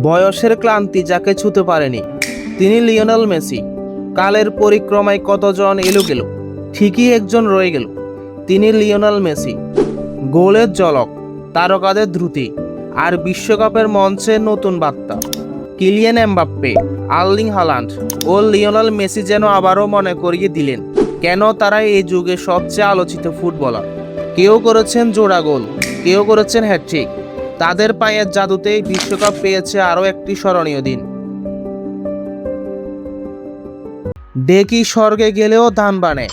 বয়সের ক্লান্তি যাকে ছুঁতে পারেনি তিনি লিওনেল মেসি। কালের পরিক্রমায় কতজন এলো গেল, ঠিকই একজন রয়ে গেল, তিনি লিওনেল মেসি। গোলের ঝলক, তারকাদের দ্রুতি, আর বিশ্বকাপের মঞ্চে নতুন বার্তা। কিলিয়ান এমবাপ্পে, আর্লিং হালান্ড ও লিওনেল মেসি যেন আবারও মনে করিয়ে দিলেন কেন তারা এই যুগে সবচেয়ে আলোচিত ফুটবলার। কেউ করেছেন জোড়া গোল, কেউ করেছেন হ্যাটট্রিক। তাদের পায়ের জাদুতেই বিশ্বকাপ পেয়েছে আরও একটি স্মরণীয় দিন। ডেকি স্বর্গে গেলেও ধান বানে,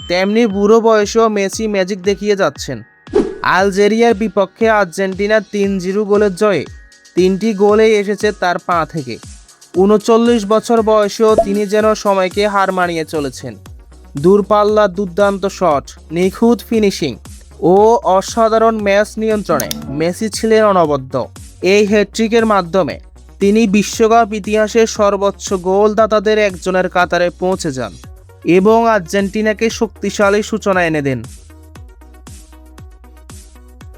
তেমনি বুড়ো বয়সেও মেসি ম্যাজিক দেখিয়ে যাচ্ছেন। আলজেরিয়ার বিপক্ষে আর্জেন্টিনার ৩-০ গোলের জয়ে ৩টি গোলেই এসেছে তার পা থেকে। ৩৯ বছর বয়সেও তিনি যেন সময়কে হার মানিয়ে চলেছেন। দূরপাল্লার দুর্দান্ত শট, নিখুঁত ফিনিশিং ও অসাধারণ ম্যাচ নিয়ন্ত্রণে মেসি ছিলেন অনবদ্য। এই হ্যাটট্রিকের মাধ্যমে তিনি বিশ্বকাপ ইতিহাসের সর্বোচ্চ গোলদাতাদের একজনের কাতারে পৌঁছে যান এবং আর্জেন্টিনাকে শক্তিশালী সূচনা এনে দেন।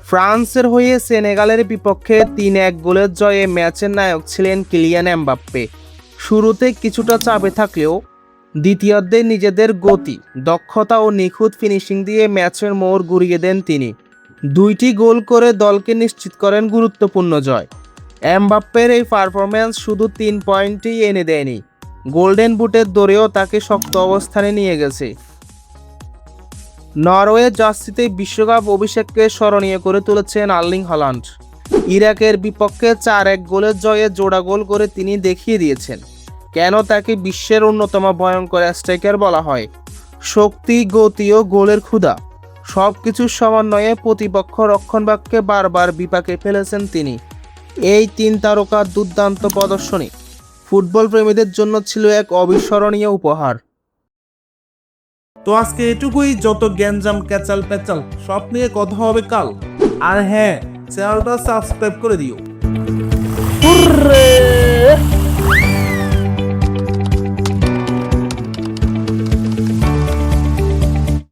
ফ্রান্সের হয়ে সেনেগালের বিপক্ষে ৩-১ গোলের জয়ে ম্যাচের নায়ক ছিলেন কিলিয়ান এমবাপ্পে। শুরুতে কিছুটা চাপে থাকলেও দ্বিতীয়ার্ধে নিজেদের গতি, দক্ষতা ও নিখুঁত ফিনিশিং দিয়ে ম্যাচের মোড় ঘুরিয়ে দেন তিনি। ২টি গোল করে দলকে নিশ্চিত করেন গুরুত্বপূর্ণ জয়। এমবাপ্পের এই পারফরম্যান্স শুধু ৩ পয়েন্টই এনে দেয়নি, গোল্ডেন বুটের দৌড়েও তাকে শক্ত অবস্থানে নিয়ে গেছে। নরওয়ের জার্সিতে বিশ্বকাপ অভিষেককে স্মরণীয় করে তুলেছেন আর্লিং হালান্ড। ইরাকের বিপক্ষে ৪-১ গোলের জয়ে জোড়া গোল করে তিনি দেখিয়ে দিয়েছেন কেন তাকে বিশ্বের অন্যতম ভয়ঙ্কর স্ট্রাইকার বলা হয়। শক্তি, গতি ও গোলের ক্ষুধা সবকিছুর সমন্বয়ে প্রতিপক্ষ রক্ষণভাগকে বারবার বিপাকে ফেলেছেন তিনি। এই ৩ তারকার দুর্দান্ত প্রদর্শনী ফুটবল প্রেমীদের জন্য ছিল এক অবিস্মরণীয় উপহার। তো আজকে এটুকুই, যত গ্যাঞ্জাম ক্যাচাল প্যাচাল সব নিয়ে কথা হবে কাল। আর হ্যাঁ, চ্যানেলটা সাবস্ক্রাইব করে দিও। হুররে!